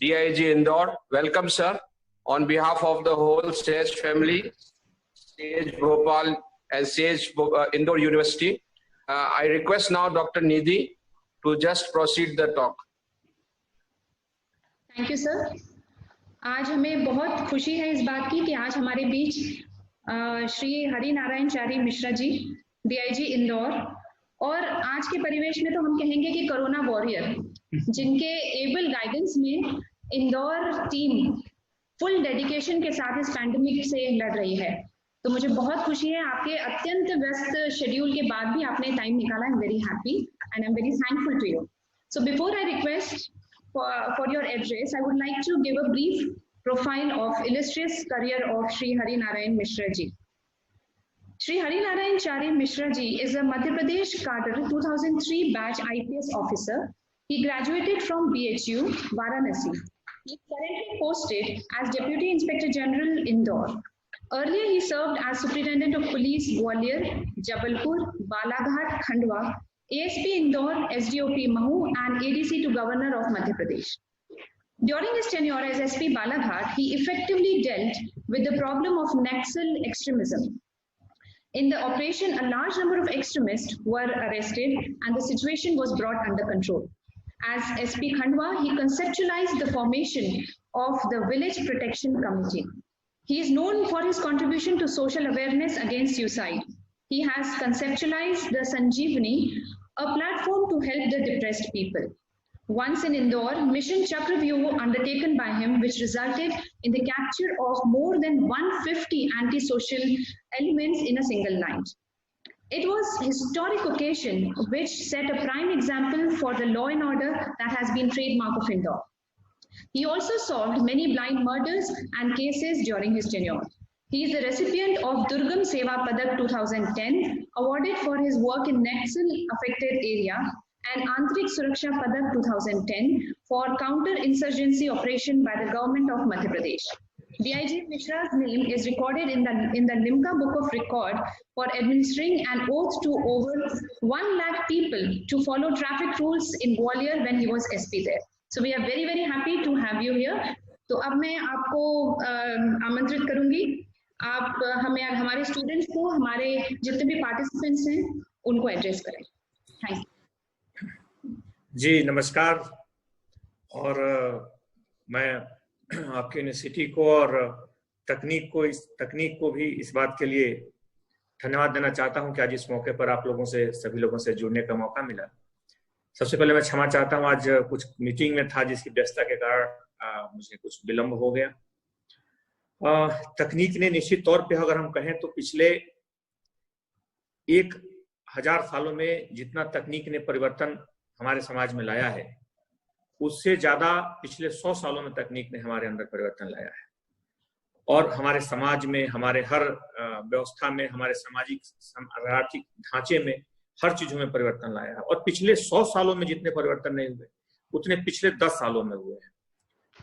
DIG Indore. Welcome, sir. On behalf of the whole SAGE family, SAGE Bhopal and SAGE Indore University, I request now Dr. Nidhi to just proceed the talk. Thank you sir. आज हमें बहुत खुशी है इस बात की कि आज हमारे बीच श्री हरि नारायण चारी मिश्रा जी, DIG इंदौर, और आज के परिवेश में तो हम कहेंगे कि कोरोना वॉरियर, जिनके एबल गाइडेंस में इंदौर टीम फुल डेडिकेशन के साथ इस पैंडेमिक से लड़ रही है। तो मुझे बहुत खुशी है, आपके अत्यंत व्यस्त शेड्यूल के बाद भी आपने टाइम निकाला। I am very happy and I am very thankful to you. So before I request for your address, I would like to give a brief profile of illustrious career of Shri Hari Narayan Mishra ji. Shri Hari Narayan Chari Mishra ji is a Madhya Pradesh cadre 2003 batch IPS officer. He graduated from BHU, Varanasi. He is currently posted as Deputy Inspector General Indore. Earlier, he served as Superintendent of Police Gwalior, Jabalpur, Balaghat, Khandwa, ASP Indore, SDOP Mahu, and ADC to Governor of Madhya Pradesh. During his tenure as SP Balaghat, he effectively dealt with the problem of Naxal extremism. In the operation, a large number of extremists were arrested and the situation was brought under control. As SP Khandwa, he conceptualized the formation of the Village Protection Committee. He is known for his contribution to social awareness against suicide. He has conceptualized the Sanjeevani, a platform to help the depressed people. Once in Indore, Mission Chakravyuh undertaken by him, which resulted in the capture of more than 150 anti-social elements in a single night. It was a historic occasion which set a prime example for the law and order that has been trademark of Indore. He also solved many blind murders and cases during his tenure. He is the recipient of Durgam Seva Padak 2010, awarded for his work in Naxal affected area, and Antrik Suraksha Padak 2010 for counter-insurgency operation by the government of Madhya Pradesh. DIG Mishra's name is recorded in the Limca Book of Record for administering an oath to over 1 lakh people to follow traffic rules in Gwalior when he was SP there. So we are very, very happy to have you here. तो अब मैं आपको आमंत्रित करूंगी, आप हमें हमारे students को, हमारे जितने भी पार्टिसिपेंट्स हैं, उनको एड्रेस करें। थैंक यू जी। नमस्कार। और मैं आपकी यूनिवर्सिटी को और तकनीक को भी इस बात के लिए धन्यवाद देना चाहता हूं कि आज इस मौके पर आप लोगों से, सभी लोगों से जुड़ने का मौका मिला। सबसे पहले मैं क्षमा चाहता हूं, आज कुछ मीटिंग में था जिसकी व्यस्तता के कारण मुझे कुछ विलंब हो गया। तकनीक ने निश्चित तौर पे अगर हम कहें तो पिछले 1000 सालों में जितना तकनीक ने परिवर्तन हमारे समाज में लाया है, उससे ज्यादा पिछले 100 सालों में तकनीक ने हमारे अंदर परिवर्तन लाया है और हमारे समाज में, हमारे हर व्यवस्था में, हमारे सामाजिक आर्थिक ढांचे में, हर चीजों में परिवर्तन लाया है। और पिछले 100 सालों में जितने परिवर्तन नहीं हुए उतने पिछले 10 सालों में हुए हैं।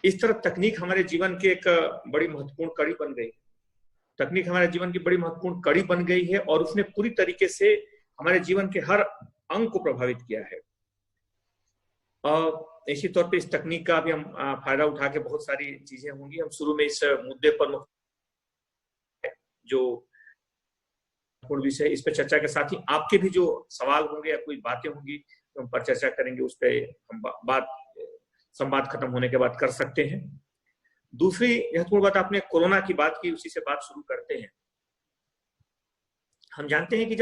इस तरह तकनीक हमारे जीवन की एक बड़ी महत्वपूर्ण कड़ी बन गई। तकनीक हमारे जीवन की बड़ी महत्वपूर्ण कड़ी बन गई है और उसने पूरी तरीके से हमारे जीवन के हर अंग को प्रभावित किया है। इसी तौर पे इस तकनीक का भी हम फायदा उठा के बहुत सारी चीजें होंगी। हम शुरू में इस मुद्दे पर जो विषय, इस पर चर्चा के साथ ही आपके भी जो सवाल होंगे या कोई बातें होंगी तो हम पर चर्चा करेंगे, उस पर हम संवाद खत्म होने के बाद कर सकते हैं। दूसरी महत्वपूर्ण बात, आपने कोरोना की बात की, उसी से बात शुरू करते हैं। हम जानते हैं कि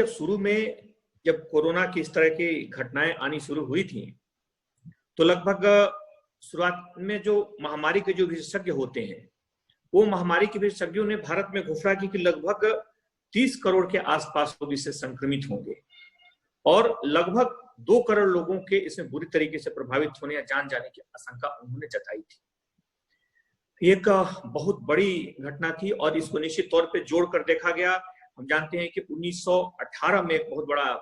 जब कोरोना की इस तरह की घटनाएं आनी शुरू हुई थी तो लगभग शुरुआत में जो महामारी के जो विशेषज्ञ होते हैं, वो महामारी के विशेषज्ञों ने भारत में घोषणा की कि लगभग 30 करोड़ के आसपास लोग इससे संक्रमित होंगे और लगभग 2 करोड़ लोगों के इसमें बुरी तरीके से प्रभावित होने या जान जाने की आशंका उन्होंने जताई थी। एक बहुत बड़ी घटना थी और इसको निश्चित तौर पे जोड़कर देखा गया। हम जानते हैं कि 1918 में एक बहुत बड़ा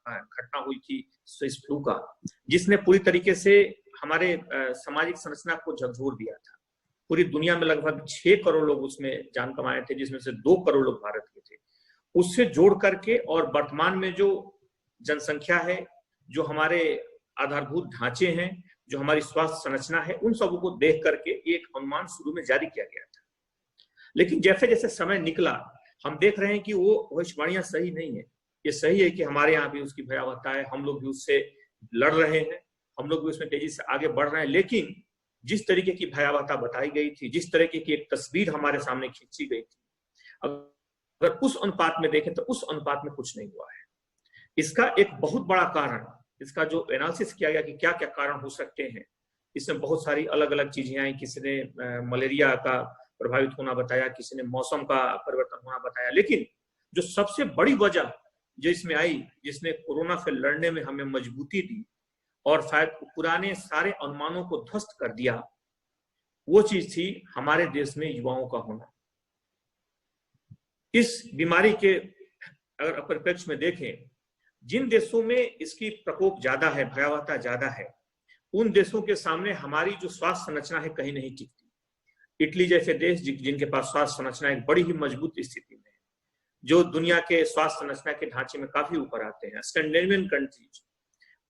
घटना हुई थी स्विस फ्लू का, जिसने पूरी तरीके से हमारे सामाजिक संरचना को झकझोर दिया था। पूरी दुनिया में लगभग 6 करोड़ लोग उसमें जान गंवाए थे, जिसमें से 2 करोड़ लोग भारत के थे। उससे जोड़ करके और वर्तमान में जो जनसंख्या है, जो हमारे आधारभूत ढांचे हैं, जो हमारी स्वास्थ्य संरचना है, उन सबों को देख करके एक अनुमान शुरू में जारी किया गया था। लेकिन जैसे जैसे समय निकला हम देख रहे हैं कि वो भविष्यवाणियां सही नहीं है। ये सही है कि हमारे यहाँ भी उसकी भयावहता है, हम लोग भी उससे लड़ रहे हैं, हम लोग भी उसमें तेजी से आगे बढ़ रहे हैं। लेकिन जिस तरीके की भयावहता बताई गई थी, जिस तरीके की एक तस्वीर हमारे सामने खींची गई थी, अगर उस अनुपात में देखें तो उस अनुपात में कुछ नहीं हुआ है। इसका एक बहुत बड़ा कारण, इसका जो एनालिसिस किया गया कि क्या क्या कारण हो सकते हैं, इसमें बहुत सारी अलग अलग चीजें आई। किसी ने मलेरिया का प्रभावित होना बताया, किसी ने मौसम का परिवर्तन होना बताया। लेकिन जो सबसे बड़ी वजह जो इसमें आई, जिसने कोरोना से लड़ने में हमें मजबूती दी और शायद पुराने सारे अनुमानों को ध्वस्त कर दिया, वो चीज थी हमारे देश में युवाओं का होना। इस बीमारी के अगर परिप्रेक्ष्य में देखें, जिन देशों में इसकी प्रकोप ज्यादा है, भयावहता ज्यादा है, उन देशों के सामने हमारी जो स्वास्थ्य संरचना है कहीं नहीं टिकती। इटली जैसे देश जिनके पास स्वास्थ्य संरचना एक बड़ी ही मजबूत स्थिति में है, जो दुनिया के स्वास्थ्य संरचना के ढांचे में काफी ऊपर आते हैं, स्कैंडिनेवियन कंट्रीज,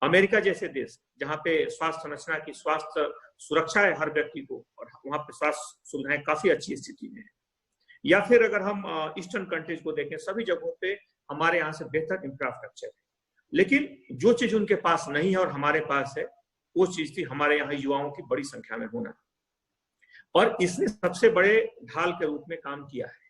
अमेरिका जैसे देश जहाँ पे स्वास्थ्य संरचना की स्वास्थ्य सुरक्षा है हर व्यक्ति को, और वहां पे स्वास्थ्य सुविधाएं काफी अच्छी स्थिति में है। या फिर अगर हम ईस्टर्न कंट्रीज को देखें, सभी जगहों पे हमारे यहाँ से बेहतर इंफ्रास्ट्रक्चर है। लेकिन जो चीज उनके पास नहीं है और हमारे पास है, वो चीज थी हमारे यहाँ युवाओं की बड़ी संख्या में होना, और इसने सबसे बड़े ढाल के रूप में काम किया है।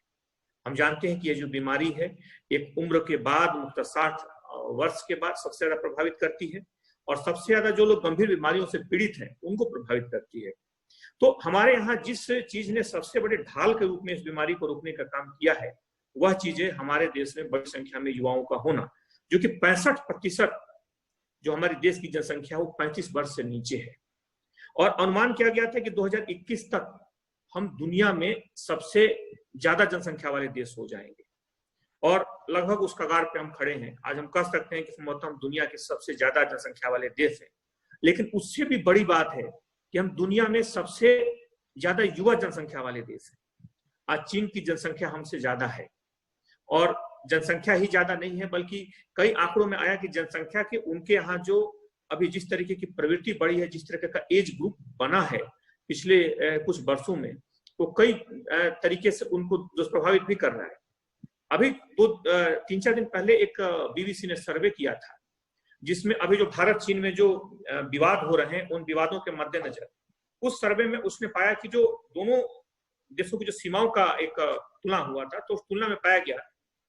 हम जानते हैं कि ये जो बीमारी है एक उम्र के बाद, मुख्यतः 60 वर्ष के बाद सबसे ज्यादा प्रभावित करती है, और सबसे ज्यादा जो लोग गंभीर बीमारियों से पीड़ित हैं उनको प्रभावित करती है। तो हमारे यहाँ जिस चीज ने सबसे बड़े ढाल के रूप में इस बीमारी को रोकने का काम किया है, वह चीजें हमारे देश में बड़ी संख्या में युवाओं का होना, जो कि 65% जो हमारे देश की जनसंख्या वो 35 वर्ष से नीचे है। और अनुमान किया गया था कि 2021 तक हम दुनिया में सबसे ज्यादा जनसंख्या वाले देश हो जाएंगे, और लगभग उस कगार पे हम खड़े हैं। आज हम कह सकते हैं कि संभवतः हम दुनिया के सबसे ज्यादा जनसंख्या वाले देश हैं। लेकिन उससे भी बड़ी बात है कि हम दुनिया में सबसे ज्यादा युवा जनसंख्या वाले देश हैं। आज चीन की जनसंख्या हमसे ज्यादा है, और जनसंख्या ही ज्यादा नहीं है, बल्कि कई आंकड़ों में आया कि जनसंख्या के उनके यहाँ जो अभी जिस तरीके की प्रवृत्ति बढ़ी है, जिस तरह का एज ग्रुप बना है पिछले कुछ वर्षों में, तो कई तरीके से उनको दुष्प्रभावित भी कर रहा है। अभी 3-4 दिन पहले एक बीबीसी ने सर्वे किया था, जिसमें अभी जो भारत चीन में जो विवाद हो रहे हैं, उन विवादों के मद्देनजर उस सर्वे में उसने पाया कि जो दोनों देशों की जो सीमाओं का एक तुलना हुआ था, तो उस तुलना में पाया गया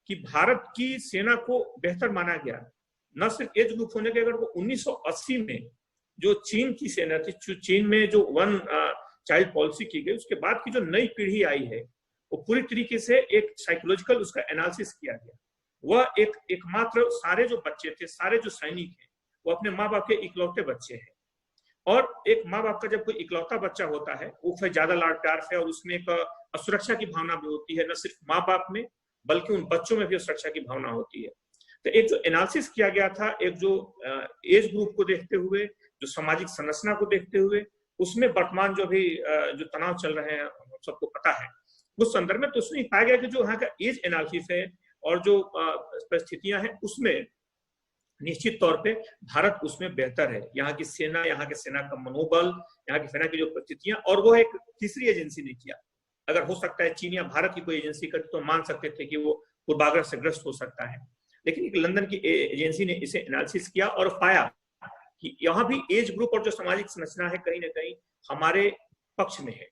कि भारत की सेना को बेहतर माना गया। न सिर्फ एज ग्रुप होने के, अगर वो 1980 में जो चीन की सेना थी, चीन में जो वन चाइल्ड पॉलिसी की गई, उसके बाद की जो नई पीढ़ी आई है, वो पूरी तरीके से एक साइकोलॉजिकल उसका एनालिसिस किया गया। वह एकमात्र सारे जो बच्चे थे, सारे जो सैनिक हैं, वो अपने माँ बाप के इकलौते बच्चे हैं। और एक माँ बाप का जब कोई इकलौता बच्चा होता है, वो फिर ज्यादा लाड़ प्यार से, और उसमें एक असुरक्षा की भावना भी होती है, न सिर्फ माँ बाप में बल्कि उन बच्चों में भी असुरक्षा की भावना होती है। तो एक जो एनालिसिस किया गया था, एक जो एज ग्रुप को देखते हुए, जो सामाजिक संरचना को देखते हुए, उसमें वर्तमान जो भी जो तनाव चल रहे हैं सबको पता है, उस संदर्भ में तो उसमें पाया गया कि जो यहाँ का एज एनालिसिस है और जो परिस्थितियां हैं, उसमें निश्चित तौर पे भारत उसमें बेहतर है। यहाँ की सेना, यहाँ के सेना का मनोबल, यहाँ की सेना की जो परिस्थितियां, और वो एक तीसरी एजेंसी ने किया। अगर हो सकता है चीन या भारत की कोई एजेंसी करती तो मान सकते थे कि वो पूर्वाग्रह से ग्रस्त हो सकता है, लेकिन एक लंदन की एजेंसी ने इसे एनालिसिस किया और पाया कि यहाँ भी एज ग्रुप और जो सामाजिक संरचना है कहीं ना कहीं हमारे पक्ष में है।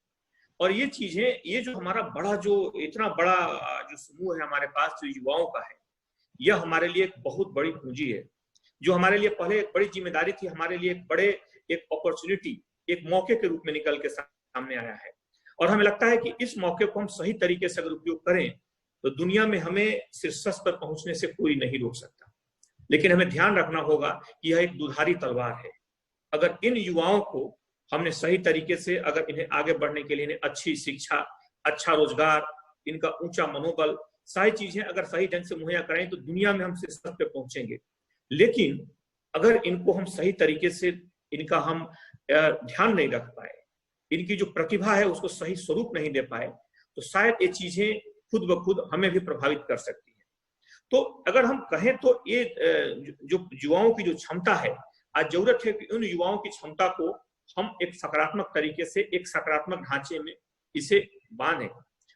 और ये चीजें, ये जो हमारा बड़ा, जो इतना बड़ा जो समूह है हमारे पास जो युवाओं का है, यह हमारे लिए एक बहुत बड़ी पूंजी है, जो हमारे लिए पहले एक बड़ी जिम्मेदारी थी, हमारे लिए एक अपॉर्चुनिटी, एक मौके के रूप में निकल के सामने आया है। और हमें लगता है कि इस मौके को हम सही तरीके से अगर उपयोग करें तो दुनिया में हमें शीर्ष पर पहुंचने से कोई नहीं रोक सकता। लेकिन हमें ध्यान रखना होगा कि यह एक दुधारी तलवार है। अगर इन युवाओं को हमने सही तरीके से, अगर इन्हें आगे बढ़ने के लिए इन्हें अच्छी शिक्षा, अच्छा रोजगार, इनका ऊंचा मनोबल, सारी चीजें अगर सही ढंग से मुहैया कराएं तो दुनिया में हम शीर्ष पे पहुंचेंगे। लेकिन अगर इनको हम सही तरीके से, इनका हम ध्यान नहीं रख पाए, इनकी जो प्रतिभा है उसको सही स्वरूप नहीं दे पाए, तो शायद ये चीजें खुद ब खुद हमें भी प्रभावित कर सकती है। तो अगर हम कहें तो ये जो युवाओं की जो क्षमता है, आज जरूरत है कि उन युवाओं की क्षमता को हम एक सकारात्मक तरीके से एक सकारात्मक ढांचे में इसे बांधे।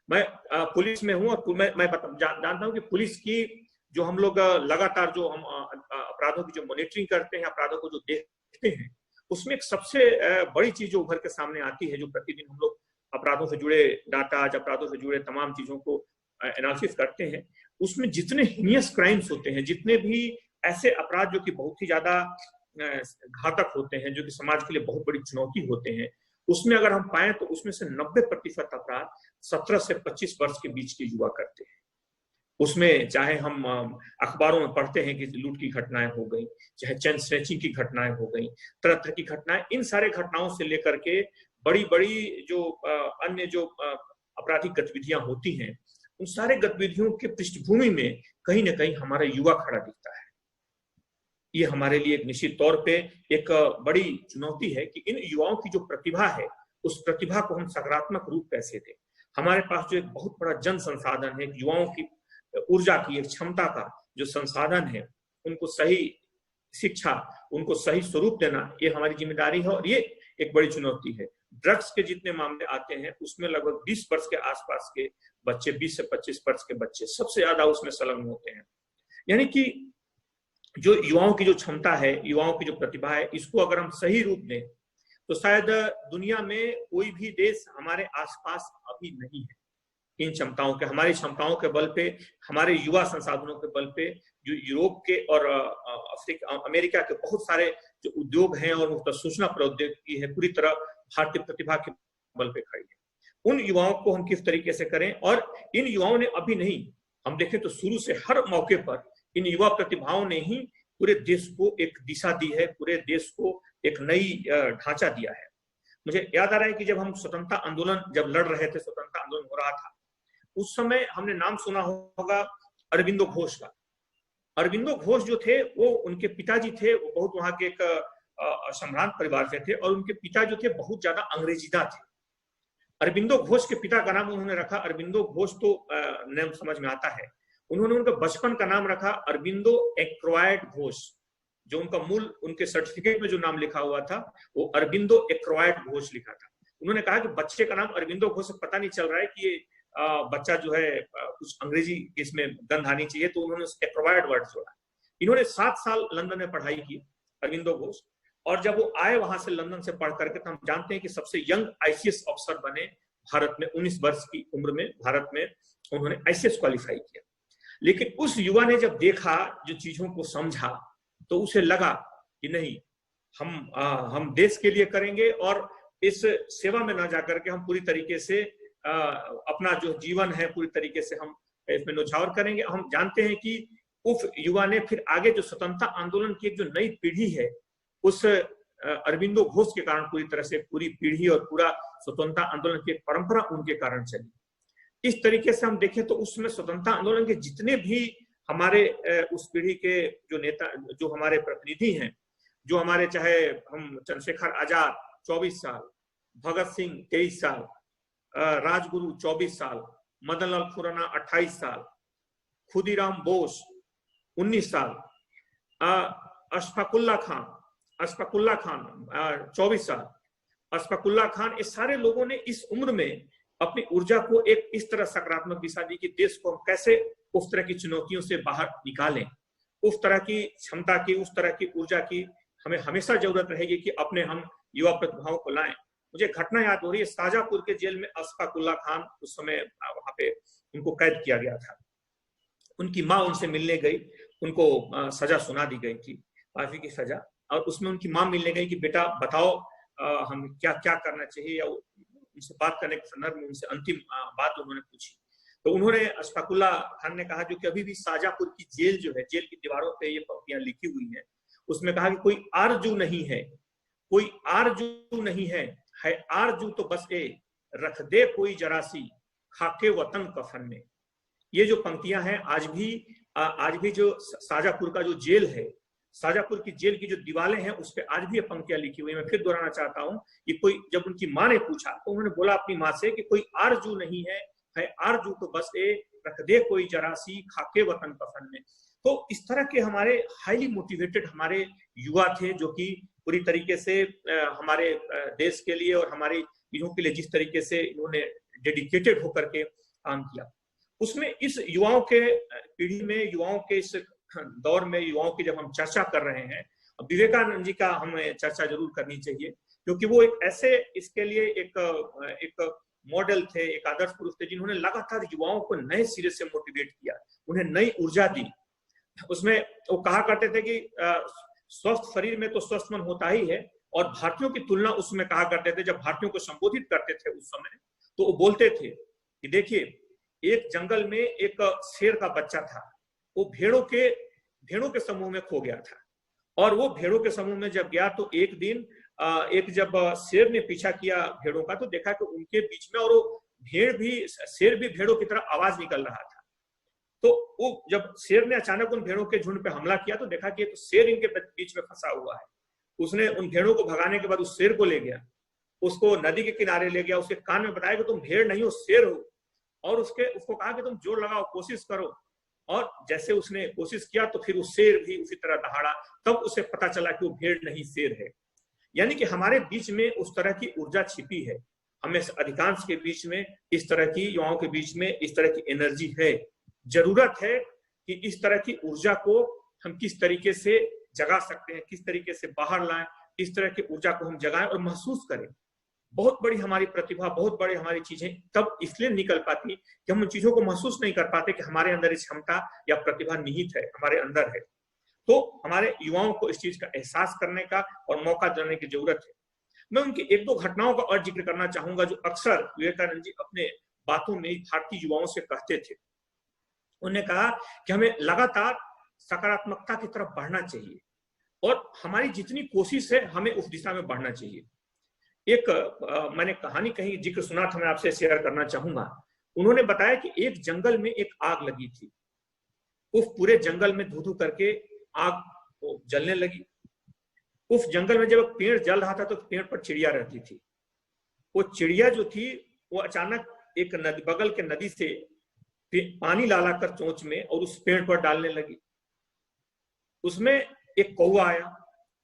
मैं पुलिस में हूं और मैं जानता हूं कि पुलिस की जो हम लोग लगातार जो हम अपराधों की जो मॉनिटरिंग करते हैं, अपराधों को जो देखते हैं, उसमें एक सबसे बड़ी चीज जो उभर के सामने आती है, जो प्रतिदिन हम लोग अपराधों से जुड़े डाटा, अपराधों से जुड़े तमाम चीजों को एनालिसिस करते हैं, उसमें जितने हीनियस क्राइम्स होते हैं, जितने भी ऐसे अपराध जो कि बहुत ही ज्यादा घातक होते हैं, जो कि समाज के लिए बहुत बड़ी चुनौती होते हैं, उसमें अगर हम पाए तो उसमें से 90% अपराध 17 से 25 वर्ष के बीच के युवा करते हैं। उसमें चाहे हम अखबारों में पढ़ते हैं कि लूट की घटनाएं हो गई, चाहे चेन स्नैचिंग की घटनाएं हो गई, तरह तरह की घटनाएं, इन सारे घटनाओं से लेकर के बड़ी बड़ी जो अन्य जो आपराधिक गतिविधियां होती हैं, उन सारे गतिविधियों के पृष्ठभूमि में कहीं ना कहीं हमारा युवा खड़ा दिखता है। ये हमारे लिए एक निश्चित तौर पे एक बड़ी चुनौती है कि इन युवाओं की जो प्रतिभा है, उस प्रतिभा को हम सकारात्मक रूप कैसे दें। हमारे पास जो एक बहुत बड़ा जन संसाधन है, युवाओं की ऊर्जा की, एक क्षमता का जो संसाधन है, उनको सही शिक्षा, उनको सही स्वरूप देना, ये हमारी जिम्मेदारी है। और ये एक बड़ी चुनौती है। ड्रग्स के जितने मामले आते हैं उसमें लगभग 20 वर्ष के आसपास के बच्चे, 20 से 25 वर्ष के बच्चे सबसे ज्यादा उसमें संलग्न होते हैं। यानी कि जो युवाओं की जो क्षमता है, युवाओं की जो प्रतिभा है, इसको अगर हम सही रूप दें तो शायद दुनिया में कोई भी देश हमारे आसपास अभी नहीं है। इन क्षमताओं के, हमारी क्षमताओं के बल पे, हमारे युवा संसाधनों के बल पे जो यूरोप के और अफ्रीका, अमेरिका के बहुत सारे जो उद्योग हैं और सूचना प्रौद्योगिकी है, पूरी तरह भारतीय प्रतिभा के बल पे खड़ी है। उन युवाओं को हम किस तरीके से करें, और इन युवाओं ने अभी नहीं, हम देखें तो शुरू से हर मौके पर इन युवा प्रतिभाओं ने ही पूरे देश को एक दिशा दी है, पूरे देश को एक नई ढांचा दिया है। मुझे याद आ रहा है कि जब हम स्वतंत्रता आंदोलन जब लड़ रहे थे, स्वतंत्रता आंदोलन हो रहा था, उस समय हमने नाम सुना होगा अरबिंदो घोष का। अरबिंदो घोष जो थे, वो उनके पिताजी थे, वो बहुत वहां के एक सम्भ्रांत परिवार से थे, और उनके पिता जो थे बहुत ज्यादा अंग्रेजीदा थे। अरबिंदो घोष के पिता का नाम उन्होंने रखा अरबिंदो घोष, तो नाम समझ में आता है। उन्होंने उनका बचपन का नाम रखा अरबिंदो एक्वायर्ड घोष, जो उनका मूल उनके सर्टिफिकेट में जो नाम लिखा हुआ था वो अरबिंदो एक्वायर्ड घोष लिखा था। उन्होंने कहा कि बच्चे का नाम अरबिंदो घोष से पता नहीं चल रहा है कि ये बच्चा जो है कुछ अंग्रेजी इसमें गंध आनी चाहिए, तो उन्होंने एक्वायर्ड वर्ड जोड़ा। इन्होंने 7 साल लंदन में पढ़ाई की अरबिंदो घोष, और जब वो आए वहां से लंदन से पढ़ करके, तो हम जानते हैं कि सबसे यंग आईसीएस अफसर बने भारत में। 19 वर्ष की उम्र में भारत में उन्होंने आईसीएस क्वालिफाई किया। लेकिन उस युवा ने जब देखा, जो चीजों को समझा, तो उसे लगा कि नहीं, हम देश के लिए करेंगे, और इस सेवा में ना जाकर के हम पूरी तरीके से अपना जो जीवन है पूरी तरीके से हम इसमें न्यौछावर करेंगे। हम जानते हैं कि उस युवा ने फिर आगे जो स्वतंत्रता आंदोलन की जो नई पीढ़ी है, उस अरबिंदो घोष के कारण पूरी तरह से पूरी पीढ़ी और पूरा स्वतंत्रता आंदोलन की परंपरा उनके कारण चली। इस तरीके से हम देखें तो उसमें स्वतंत्रता आंदोलन के जितने भी हमारे उस पीढ़ी के जो नेता, जो हमारे प्रतिनिधि हैं, जो हमारे, चाहे हम चंद्रशेखर आजाद 24 साल, भगत सिंह 23 साल, राजगुरु 24 साल, मदन लाल खुराना 28 साल, खुदीराम बोस 19 साल, अशफाकुल्ला खान 24 साल, अशफाकुल्ला खान, ये सारे लोगों ने इस उम्र में अपनी ऊर्जा को एक इस तरह सकारात्मक दिशा दी कि देश को हम कैसे उस तरह की चुनौतियों से बाहर निकालें। उस तरह की क्षमता की, उस तरह की ऊर्जा की हमें हमेशा जरूरत रहेगी कि अपने हम युवा प्रतिभाओं को लाएं। मुझे घटना याद हो रही है, शाहजहांपुर के जेल में अशफाकुल्ला खान, उस समय वहां पे उनको कैद किया गया था। उनकी माँ उनसे मिलने गई, उनको सजा सुना दी गई थी, फांसी की सजा, और उसमें उनकी माँ मिलने गई कि बेटा बताओ हम क्या क्या करना चाहिए, या उनसे बात करने के संदर्भ में उनसे अंतिम बात उन्होंने पूछी। तो उन्होंने, अशफाकुल्ला खान ने कहा, जो कि अभी भी शाहजहांपुर की जेल जो है, जेल की दीवारों पे ये पंक्तियां लिखी हुई हैं, उसमें कहा कि कोई आरजू नहीं है, कोई आरजू नहीं है आरजू तो बस ए रख दे कोई जरासी खाके वतन कफन में। ये जो पंक्तियां हैं आज भी जो शाहजहांपुर का जो जेल है, शाहजहांपुर की जेल की जो दीवारें हैं, उस पर आज भी ये पंक्तियां लिखी हुई है। मैं फिर दोहराना चाहता हूँ कि कोई, जब उनकी माँ ने पूछा तो उन्होंने बोला अपनी माँ से कि कोई आरजू नहीं है आरजू तो बस ए रख दे कोई जरासी खाके वतन कफन में। तो इस तरह के हमारे हाईली मोटिवेटेड हमारे युवा थे, जो कि पूरी तरीके से हमारे देश के लिए और हमारी पीढ़ियों के लिए जिस तरीके से इन्होंने डेडिकेटेड होकर के काम किया, उसमें इस युवाओं के पीढ़ी में, युवाओं के इस दौर में, युवाओं की जब हम चर्चा कर रहे हैं, विवेकानंद जी का हमें चर्चा जरूर करनी चाहिए, क्योंकि वो एक ऐसे इसके लिए एक मॉडल थे, एक आदर्श पुरुष थे, जिन्होंने लगातार युवाओं को नए सिरे से मोटिवेट किया, उन्हें नई ऊर्जा दी। उसमें वो कहा करते थे कि स्वस्थ शरीर में तो स्वस्थ मन होता ही है, और भारतीयों की तुलना उसमें कहा करते थे, जब भारतीयों को संबोधित करते थे उस समय, तो वो बोलते थे कि देखिए, एक जंगल में एक शेर का बच्चा था, वो भेड़ों के समूह में खो गया था, और वो भेड़ों के समूह में जब गया तो एक दिन जब शेर ने पीछा किया भेड़ों का, तो देखा कि उनके बीच में, और वो शेर भी भेड़ों की तरह आवाज निकल रहा था। तो वो जब शेर ने अचानक उन भेड़ों के झुंड पे हमला किया, तो देखा कि तो शेर इनके बीच में फंसा हुआ है। उसने उन भेड़ों को भगाने के बाद उस शेर को ले गया, उसको नदी के किनारे ले गया, उसके कान में बताया कि तुम भेड़ नहीं हो, शेर हो, और उसको कहा कि तुम जोर लगाओ, कोशिश करो। और जैसे उसने कोशिश किया तो फिर उस शेर भी उसी तरह दहाड़ा, तब उसे पता चला कि वो भेड़ नहीं शेर है। यानी कि हमारे बीच में उस तरह की ऊर्जा छिपी है, हमें अधिकांश के बीच में इस तरह की, युवाओं के बीच में इस तरह की एनर्जी है। जरूरत है कि इस तरह की ऊर्जा को हम किस तरीके से जगा सकते हैं, किस तरीके से बाहर लाएं, इस तरह की ऊर्जा को हम जगाएं और महसूस करें। बहुत बड़ी हमारी प्रतिभा, बहुत बड़ी हमारी चीजें तब इसलिए निकल पाती कि हम उन चीजों को महसूस नहीं कर पाते कि हमारे अंदर इस क्षमता या प्रतिभा निहित है, हमारे अंदर है। तो हमारे युवाओं को इस चीज का एहसास करने का और मौका देने की जरूरत है। मैं उनकी एक दो घटनाओं का और जिक्र करना चाहूंगा, जो अक्सर विवेकानंद जी अपने बातों में भारतीय युवाओं से कहते थे। उन्होंने कहा कि हमें लगातार सकारात्मकता की तरफ बढ़ना चाहिए, और हमारी जितनी कोशिश है हमें उस दिशा में बढ़ना चाहिए। मैंने कहानी कहीं जिक्र सुना था, मैं आपसे शेयर करना चाहूंगा। उन्होंने बताया कि एक जंगल में एक आग लगी थी, उस पूरे जंगल में धू-धू करके आग जलने लगी। उस जंगल में जब पेड़ जल रहा था तो पेड़ पर चिड़िया रहती थी। वो चिड़िया जो थी वो अचानक एक नदी, बगल के नदी से पानी ला कर चोंच में और उस पेड़ पर डालने लगी। उसमें एक कौवा आया,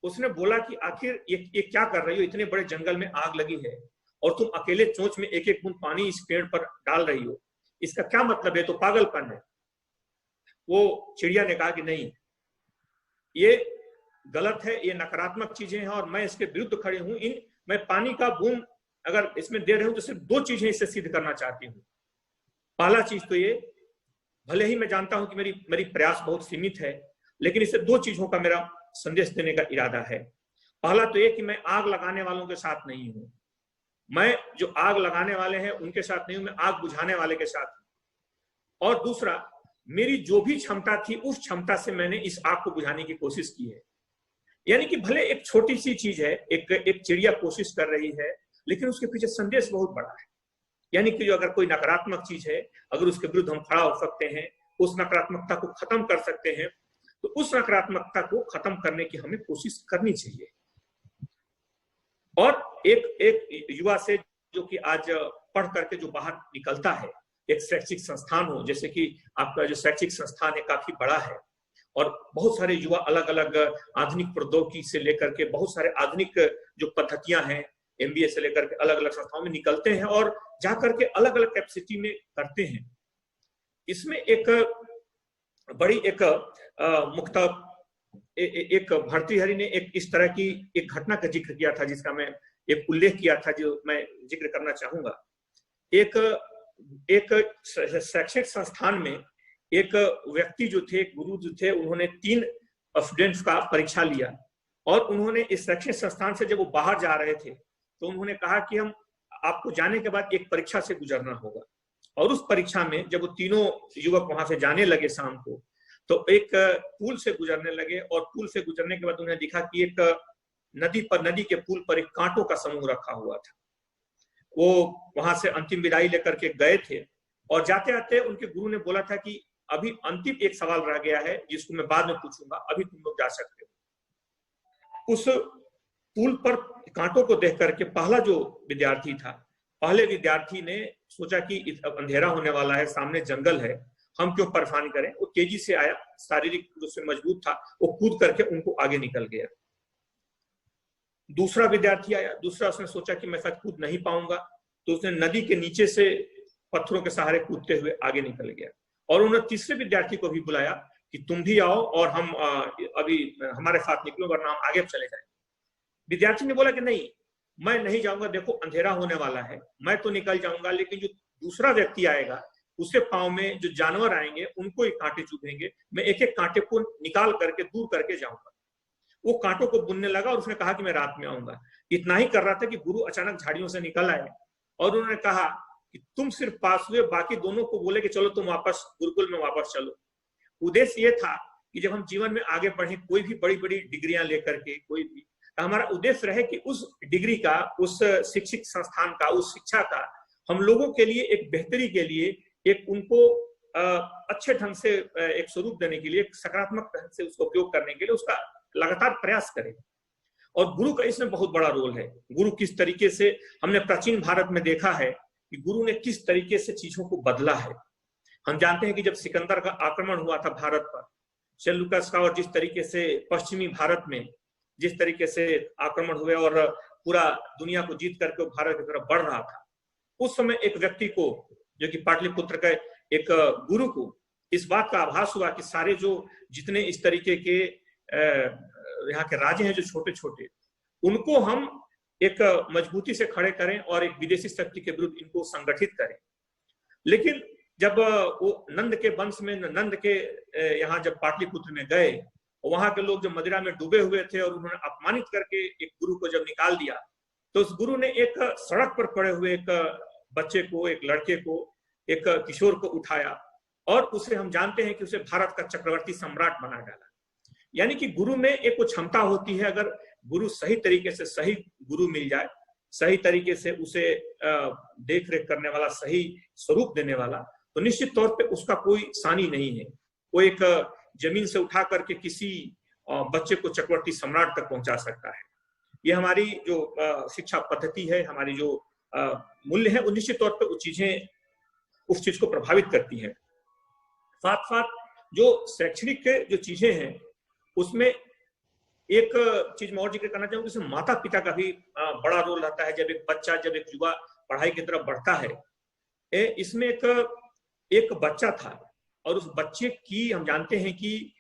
उसने बोला कि आखिर ये क्या कर रही हो, इतने बड़े जंगल में आग लगी है और तुम अकेले चोंच में एक एक बूंद पानी इस पेड़ पर डाल रही हो, इसका क्या मतलब है, तो पागलपन है। वो चिड़िया ने कहा कि नहीं, ये गलत है, ये नकारात्मक चीजें हैं और मैं इसके विरुद्ध खड़ी हूं। मैं पानी का बूंद अगर इसमें दे रही हूं तो सिर्फ दो चीजें इससे सिद्ध करना चाहती हूँ। पहला चीज तो ये, भले ही मैं जानता हूं कि मेरी प्रयास बहुत सीमित है, लेकिन इससे दो चीजों का मेरा संदेश देने का इरादा है। पहला तो ये कि मैं आग लगाने वालों के साथ नहीं हूं, मैं जो आग लगाने वाले हैं उनके साथ नहीं हूं, मैं आग बुझाने वाले के साथ हूं। और दूसरा, मेरी जो भी क्षमता थी उस क्षमता से मैंने इस आग को बुझाने की कोशिश की है। यानी कि भले एक छोटी सी चीज है, एक चिड़िया कोशिश कर रही है, लेकिन उसके पीछे संदेश बहुत बड़ा है। यानी कि जो अगर कोई नकारात्मक चीज है, अगर उसके विरुद्ध हम खड़ा हो सकते हैं, उस नकारात्मकता को खत्म कर सकते हैं, तो उस नकारात्मकता को खत्म करने की हमें कोशिश करनी चाहिए। और एक युवा से जो कि आज पढ़ करके जो बाहर निकलता है, एक शैक्षिक संस्थान हो, जैसे कि आपका जो शैक्षिक संस्थान है काफी बड़ा है और बहुत सारे युवा अलग अलग आधुनिक प्रौद्योगिकी से लेकर के बहुत सारे आधुनिक जो पद्धतियां हैं, MBA से लेकर के अलग अलग संस्थाओं में निकलते हैं और जाकर के अलग अलग कैपेसिटी में करते हैं। इसमें एक बड़ी एक भर्तृहरि ने एक इस तरह की एक घटना का जिक्र किया था, जिसका मैं एक उल्लेख किया था, जो मैं जिक्र करना चाहूंगा। एक शैक्षिक संस्थान में एक व्यक्ति जो थे, गुरु जो थे, उन्होंने 3 स्टूडेंट्स का परीक्षा लिया और उन्होंने इस शैक्षिक संस्थान से जब वो बाहर जा रहे थे तो उन्होंने कहा कि आपको जाने के बाद एक परीक्षा से गुजरना होगा। और उस परीक्षा में जब वो तीनों युवक वहां से जाने लगे शाम को, तो एक पुल से गुजरने लगे और पुल से गुजरने के बाद उन्हें दिखा कि एक नदी के पुल पर एक कांटों का समूह रखा हुआ था। वो वहां से अंतिम विदाई लेकर के गए थे और जाते आते उनके गुरु ने बोला था कि अभी अंतिम एक सवाल रह गया है जिसको मैं बाद में पूछूंगा, अभी तुम लोग जा सकते हो। उस पुल पर कांटों को देख करके पहला जो विद्यार्थी था, पहले विद्यार्थी ने सोचा कि अंधेरा होने वाला है, सामने जंगल है, हम क्यों परेशानी करें। वो तेजी से आया, शारीरिक रूप से मजबूत था, वो कूद करके उनको आगे निकल गया। दूसरा विद्यार्थी आया, दूसरा उसने सोचा कि मैं शायद कूद नहीं पाऊंगा, तो उसने नदी के नीचे से पत्थरों के सहारे कूदते हुए आगे निकल गया। और उन्होंने तीसरे विद्यार्थी को भी बुलाया कि तुम भी आओ और हम अभी हमारे साथ निकलो वरना हम आगे चले जाएंगे। विद्यार्थी ने बोला कि नहीं, मैं नहीं जाऊंगा, देखो अंधेरा होने वाला है, मैं तो निकल जाऊंगा, लेकिन जो दूसरा व्यक्ति आएगा उसके पांव में जो जानवर आएंगे उनको ही कांटे चुभेंगे, मैं एक एक कांटे को निकाल करके दूर करके जाऊंगा। वो कांटों को बुनने लगा और उसने कहा कि मैं रात में आऊंगा। इतना ही कर रहा था कि गुरु अचानक झाड़ियों से निकल आए और उन्होंने कहा कि तुम सिर्फ पास हुए, बाकी दोनों को बोले कि चलो तुम वापस गुरुकुल में वापस चलो। उद्देश्य ये था कि जब हम जीवन में आगे बढ़े, कोई भी बड़ी बड़ी डिग्रियां लेकर के, कोई भी, तो हमारा उद्देश्य रहे कि उस डिग्री का, उस शिक्षित संस्थान का, उस शिक्षा का हम लोगों के लिए एक बेहतरी के लिए, एक उनको अच्छे ढंग से एक स्वरूप देने के लिए, सकारात्मक ढंग से उसका उपयोग करने के लिए उसका लगातार प्रयास करें। और गुरु का इसमें बहुत बड़ा रोल है। गुरु किस तरीके से, हमने प्राचीन भारत में देखा है कि गुरु ने किस तरीके से चीजों को बदला है। हम जानते हैं कि जब सिकंदर का आक्रमण हुआ था भारत पर, सेल्यूकस का, और जिस तरीके से पश्चिमी भारत में जिस तरीके से आक्रमण हुए और पूरा दुनिया को जीत करके वो भारत की तरफ बढ़ रहा था, उस समय एक व्यक्ति को, जो कि पाटलिपुत्र का एक गुरु को, इस बात का आभास हुआ कि सारे जो जितने इस तरीके के यहाँ के राजे हैं जो छोटे छोटे, उनको हम एक मजबूती से खड़े करें और एक विदेशी शक्ति के विरुद्ध इनको संगठित करें। लेकिन जब वो नंद के वंश में, नंद के यहाँ जब पाटलिपुत्र में गए, वहां के लोग जो मदिरा में डूबे हुए थे और उन्होंने अपमानित करके एक गुरु को जब निकाल दिया, तो उस गुरु ने एक सड़क पर पड़े हुए एक बच्चे को, एक लड़के को, एक किशोर को उठाया और उसे, हम जानते हैं कि उसे भारत का चक्रवर्ती सम्राट बना डाला। यानी कि गुरु में एक वो क्षमता होती है, अगर गुरु सही तरीके से, सही गुरु मिल जाए, सही तरीके से उसे देख रेख करने वाला, सही स्वरूप देने वाला, तो निश्चित तौर पे उसका कोई सानी नहीं है। वो एक जमीन से उठा करके किसी बच्चे को चक्रवर्ती सम्राट तक पहुंचा सकता है। ये हमारी जो शिक्षा पद्धति है, हमारी जो मूल्य है, वो निश्चित तौर पे वो चीजें उस चीज को प्रभावित करती हैं। साथ साथ जो शैक्षणिक जो चीजें हैं उसमें एक चीज मैं और जिक्र करना चाहूंगा, इसमें माता पिता का भी बड़ा रोल रहता है। जब एक बच्चा, जब एक युवा पढ़ाई की तरफ बढ़ता है, इसमें एक बच्चा था और उस बच्चे की, हम जानते हैं कि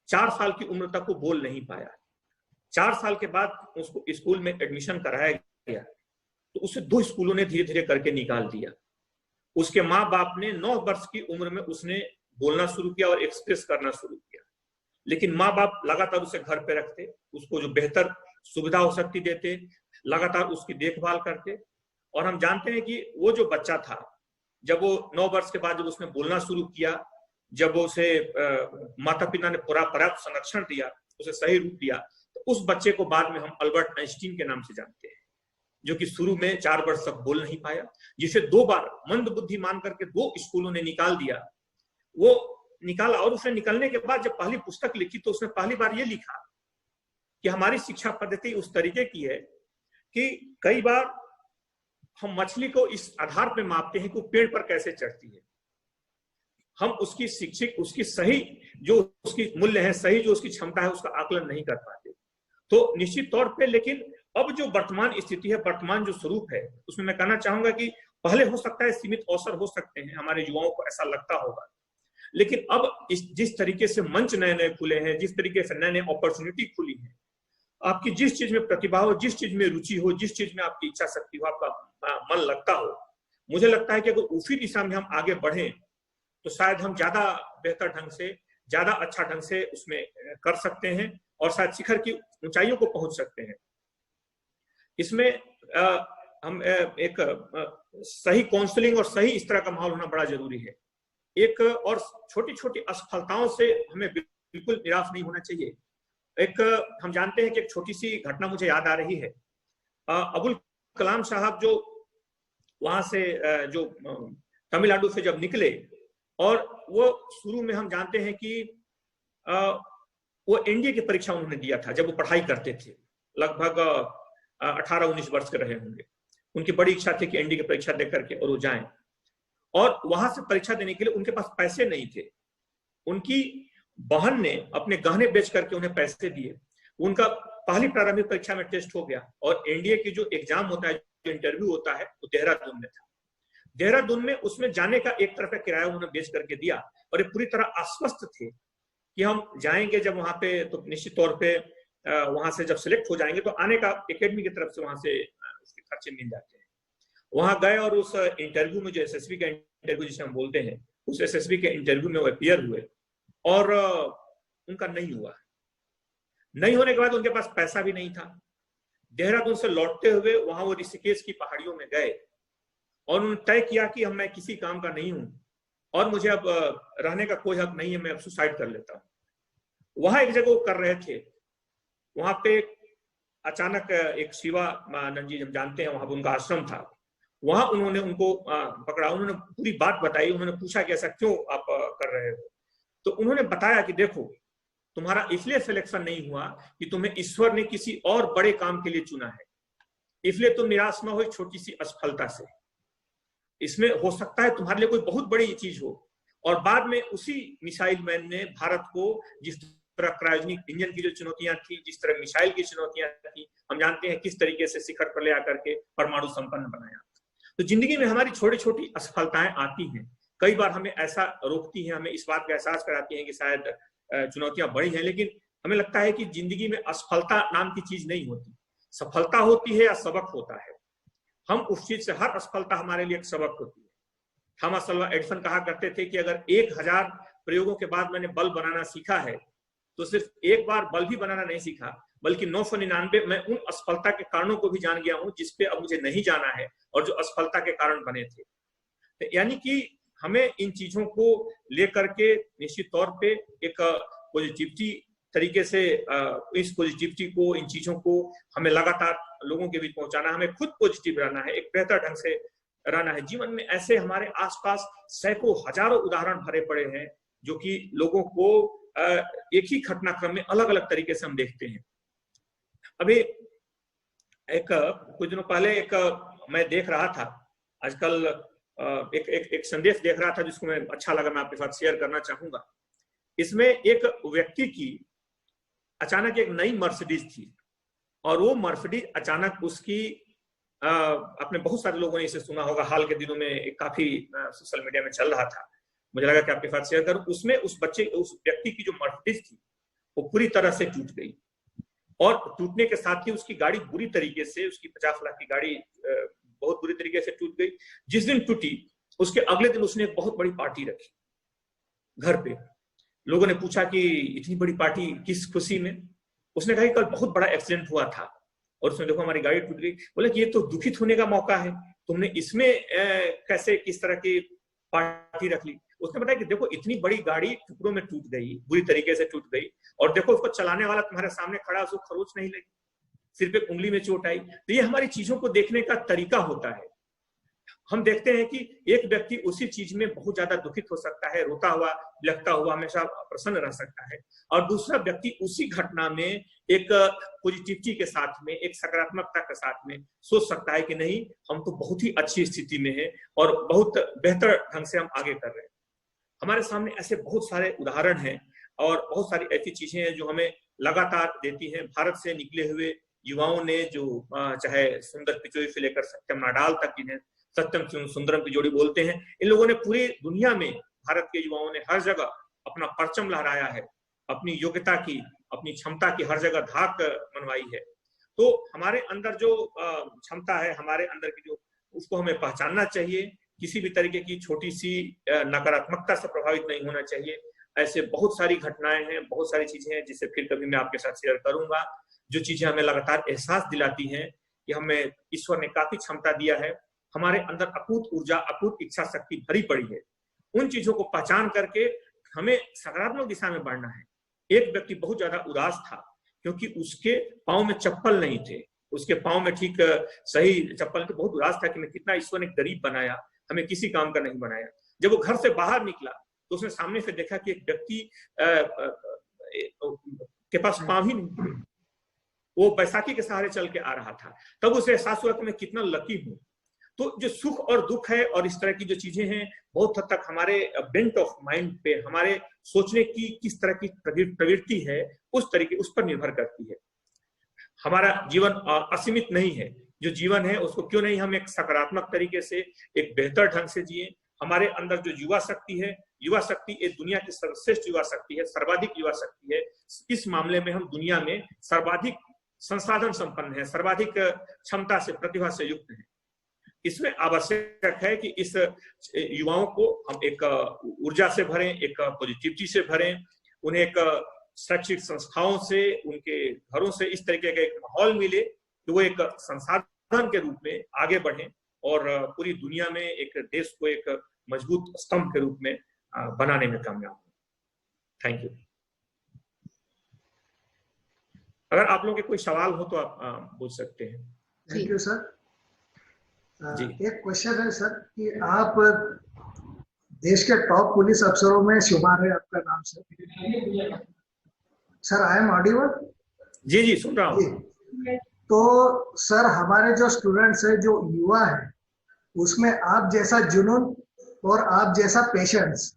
4 साल की उम्र तक वो बोल नहीं पाया। 4 साल के बाद उसको स्कूल में एडमिशन कराया गया, तो उसे 2 स्कूलों ने धीरे धीरे करके निकाल दिया। उसके माँ बाप ने 9 वर्ष की उम्र में उसने बोलना शुरू किया और एक्सप्रेस करना शुरू किया, लेकिन माँ बाप लगातार उसे घर पे रखते, उसको जो बेहतर सुविधा हो सकती देते, लगातार उसकी देखभाल करते। और हम जानते हैं कि वो जो बच्चा था, जब वो 9 वर्ष के बाद जब उसने बोलना शुरू किया, जब उसे माता पिता ने पूरा पर्याप्त संरक्षण दिया, उसे सही रूप दिया, तो उस बच्चे को बाद में हम अल्बर्ट आइंस्टीन के नाम से जानते हैं, जो कि शुरू में 4 वर्ष तक बोल नहीं पाया, जिसे 2 बार मंद बुद्धि मान करके 2 स्कूलों ने निकाल दिया। वो निकाला और उसने निकलने के बाद जब पहली पुस्तक लिखी, तो उसने पहली बार ये लिखा कि हमारी शिक्षा पद्धति उस तरीके की है कि कई बार हम मछली को इस आधार पे मापते हैं कि वो पेड़ पर कैसे चढ़ती है। हम उसकी शिक्षित, उसकी सही जो उसकी मूल्य है, सही जो उसकी क्षमता है, उसका आकलन नहीं कर पाते। तो निश्चित तौर पे, लेकिन अब जो वर्तमान स्थिति है, वर्तमान जो स्वरूप है, उसमें मैं कहना चाहूंगा कि पहले हो सकता है सीमित अवसर हो सकते हैं, हमारे युवाओं को ऐसा लगता होगा, लेकिन अब जिस तरीके से मंच नए नए खुले हैं, जिस तरीके से नए नए अपॉर्चुनिटी खुली है, आपकी जिस चीज में प्रतिभा हो, जिस चीज में रुचि हो, जिस चीज में आपकी इच्छा शक्ति हो, आपका मन लगता हो, मुझे लगता है कि अगर उसी दिशा में हम आगे बढ़ें तो शायद हम ज्यादा बेहतर ढंग से, ज्यादा अच्छा ढंग से उसमें कर सकते हैं और शायद शिखर की ऊंचाइयों को पहुंच सकते हैं। इसमें हम एक सही काउंसलिंग और सही इस तरह का माहौल होना बड़ा जरूरी है। एक और छोटी छोटी असफलताओं से हमें बिल्कुल निराश नहीं होना चाहिए। एक हम जानते हैं कि एक छोटी सी घटना मुझे याद आ रही है। अबुल कलाम साहब जो वहां से जो तमिलनाडु से जब निकले, और वो शुरू में हम जानते हैं कि वो एनडीए की परीक्षा उन्होंने दिया था जब वो पढ़ाई करते थे, लगभग 18-19 वर्ष के रहे होंगे। उनकी बड़ी इच्छा थी कि एनडीए की परीक्षा दे करके और वो जाएं, और वहां से परीक्षा देने के लिए उनके पास पैसे नहीं थे। उनकी बहन ने अपने गहने बेच करके उन्हें पैसे दिए। उनका पहली प्रारंभिक परीक्षा में टेस्ट हो गया और एनडीए की जो एग्जाम होता है, जो इंटरव्यू होता है, वो देहरादून में था। देहरादून में उसमें जाने का एक तरफ का किराया उन्होंने बेच करके दिया और ये पूरी तरह आश्वस्त थे कि हम जाएंगे जब वहां पे तो निश्चित तौर पे वहां से जब सिलेक्ट हो जाएंगे तो आने का एकेडमी की तरफ से वहां से उसके खर्चे मिल जाते हैं। वहां गए और उस इंटरव्यू में, जो एसएसबी का इंटरव्यू जिसे हम बोलते हैं, उस एसएसबी के इंटरव्यू में वो अपीयर हुए और उनका नहीं हुआ। नहीं होने के बाद उनके पास पैसा भी नहीं था। देहरादून से लौटते हुए वहां वो ऋषिकेश की पहाड़ियों में गए और उन्होंने तय किया कि मैं किसी काम का नहीं हूं और मुझे अब रहने का कोई हक नहीं है, मैं अब सुसाइड कर लेता हूं। वहां एक जगह वो कर रहे थे, वहां पे अचानक एक शिवानंद जी हम जानते हैं, वहां पर उनका आश्रम था, वहां उन्होंने उनको पकड़ा, उन्होंने पूरी बात बताई। उन्होंने पूछा कि ऐसा क्यों आप कर रहे हो, तो उन्होंने बताया कि देखो, तुम्हारा इसलिए सिलेक्शन नहीं हुआ कि तुम्हें ईश्वर ने किसी और बड़े काम के लिए चुना है, इसलिए तुम निराश न हो छोटी सी असफलता से। इसमें हो सकता है तुम्हारे लिए कोई बहुत बड़ी चीज हो। और बाद में उसी मिसाइल मैन ने भारत को जिस तरह क्रायोजेनिक इंजन की जो चुनौतियां थी, जिस तरह मिसाइल की चुनौतियां थी, हम जानते हैं किस तरीके से शिखर पर ले आकर के परमाणु संपन्न बनाया। तो जिंदगी में हमारी छोटी छोटी असफलताएं आती हैं, कई बार हमें ऐसा रोकती हैं, हमें इस बात का एहसास कराती हैं कि शायद चुनौतियां बड़ी हैं, लेकिन हमें लगता है कि जिंदगी में असफलता नाम की चीज नहीं होती, सफलता होती है या सबक होता है। हम उस चीज से, हर असफलता हमारे लिए एक सबक होती है। थॉमस अल्वा एडिसन कहा करते थे कि अगर 1000 प्रयोगों के बाद मैंने बल्ब बनाना सीखा है तो सिर्फ एक बार बल्ब ही बनाना नहीं सीखा, बल्कि 999 मैं उन असफलता के कारणों को भी जान गया हूं जिसपे अब मुझे नहीं जाना है और जो असफलता के कारण बने थे। तो यानी कि हमें इन चीजों को लेकर के निश्चित तौर पे एक पॉजिटिविटी तरीके से, इस पॉजिटिविटी को, इन चीजों को हमें लगातार लोगों के बीच पहुंचाना, हमें खुद पॉजिटिव रहना है, एक बेहतर ढंग से रहना है। जीवन में ऐसे हमारे आसपास सैकड़ों हजारों उदाहरण भरे पड़े हैं जो कि लोगों को एक ही घटनाक्रम में अलग अलग तरीके से हम देखते हैं। अभी कुछ दिनों पहले मैं देख रहा था, आजकल एक संदेश देख रहा था जिसको मैं अच्छा लगा, मैं आपके साथ शेयर करना चाहूंगा। इसमें एक व्यक्ति की अचानक एक नई मर्सिडीज थी और वो मर्सिडीज अचानक उसकी, आपने बहुत सारे लोगों ने इसे सुना होगा, हाल के दिनों में काफी सोशल मीडिया में चल रहा था, मुझे लगा कि आपके साथ शेयर करूं। उसमें उस व्यक्ति की जो मर्सिडीज थी वो पूरी तरह से टूट गई और टूटने के साथ ही उसकी गाड़ी बुरी तरीके से, उसकी 50 लाख की गाड़ी बहुत बुरी तरीके से टूट गई। जिस दिन टूटी उसके अगले दिन उसने एक बहुत बड़ी पार्टी रखी घर पे। लोगों ने पूछा कि इतनी बड़ी पार्टी किस खुशी में? उसने कहा कि कल बहुत बड़ा एक्सीडेंट हुआ था और उसमें देखो हमारी गाड़ी टूट गई। बोले कि ये तो दुखित होने का मौका है, तुमने इसमें कैसे, किस तरह की पार्टी रख ली? उसने बताया कि देखो इतनी बड़ी गाड़ी टुकड़ों में टूट गई, बुरी तरीके से टूट गई, और देखो उसको चलाने वाला तुम्हारे सामने खड़ा, उसको खरोच नहीं लगी, सिर्फ एक उंगली में चोट आई। तो ये हमारी चीजों को देखने का तरीका होता है। हम देखते हैं कि एक व्यक्ति उसी चीज में बहुत ज्यादा दुखित हो सकता है, रोता हुआ, बिलखता हुआ हमेशा प्रसन्न रह सकता है, और दूसरा व्यक्ति उसी घटना में एक पॉजिटिविटी के साथ में, एक सकारात्मकता के साथ में सोच सकता है कि नहीं, हम तो बहुत ही अच्छी स्थिति में है और बहुत बेहतर ढंग से हम आगे कर रहे हैं। हमारे सामने ऐसे बहुत सारे उदाहरण हैं और बहुत सारी ऐसी चीजें हैं जो हमें लगातार देती हैं। भारत से निकले हुए युवाओं ने, जो चाहे सुंदर पिचोई से लेकर सत्यम नाडाल तक, इन्हें सत्यम सुंदरम की जोड़ी बोलते हैं, इन लोगों ने पूरी दुनिया में, भारत के युवाओं ने हर जगह अपना परचम लहराया है, अपनी योग्यता की, अपनी क्षमता की हर जगह धाक मनवाई है। तो हमारे अंदर जो क्षमता है, हमारे अंदर की जो, उसको हमें पहचानना चाहिए, किसी भी तरीके की छोटी सी नकारात्मकता से प्रभावित नहीं होना चाहिए। ऐसे बहुत सारी घटनाएं हैं, बहुत सारी चीजें हैं जिसे फिर कभी मैं आपके साथ शेयर करूंगा, जो चीजें हमें लगातार एहसास दिलाती हैं कि हमें ईश्वर ने काफी क्षमता दिया है, हमारे अंदर अकूत ऊर्जा, अकूत इच्छा शक्ति भरी पड़ी है। उन चीजों को पहचान करके हमें सकारात्मक दिशा में बढ़ना है। एक व्यक्ति बहुत ज्यादा उदास था क्योंकि उसके पाँव में चप्पल नहीं थे, उसके पाँव में ठीक सही चप्पल थे, बहुत उदास था कि मैं कितना ईश्वर ने गरीब बनाया, हमें किसी काम का नहीं बनाया। जब वो घर से बाहर निकला तो उसने सामने से देखा कि एक व्यक्ति के पास पाँव ही नहीं, वो बैसाखी के सहारे चल के आ रहा था। तब उसे एहसास हुआ कि मैं कितना लकी हूँ। तो जो सुख और दुख है और इस तरह की जो चीजें हैं, बहुत हद तक हमारे बेंट ऑफ माइंड पे, हमारे सोचने की किस तरह की प्रवृत्ति है, उस पर निर्भर करती है। हमारा जीवन असीमित नहीं है। जो जीवन है उसको क्यों नहीं हम एक सकारात्मक तरीके से, एक बेहतर ढंग से जिए। हमारे अंदर जो युवा शक्ति है, युवा शक्ति एक दुनिया की सर्वश्रेष्ठ युवा शक्ति है, सर्वाधिक युवा शक्ति है। इस मामले में हम दुनिया में सर्वाधिक संसाधन संपन्न है, सर्वाधिक क्षमता से, प्रतिभा से युक्त है। इसमें आवश्यक है कि इस युवाओं को हम एक ऊर्जा से भरें, एक पॉजिटिविटी से भरें, उन्हें एक शैक्षिक संस्थाओं से, उनके घरों से इस तरीके का एक माहौल मिले कि वो एक संसाधन के रूप में आगे बढ़ें और पूरी दुनिया में एक देश को एक मजबूत स्तंभ के रूप में बनाने में कामयाब हो। Thank you. अगर आप लोगों के कोई सवाल हो तो आप पूछ सकते हैं। Thank you sir. जी। एक क्वेश्चन है सर कि आप देश के टॉप पुलिस अफसरों में शुमार है, आपका नाम सर आई एम ऑडिबल? जी जी सुन रहा हूँ। तो सर हमारे जो स्टूडेंट्स है, जो युवा है, उसमें आप जैसा जुनून और आप जैसा पेशेंस,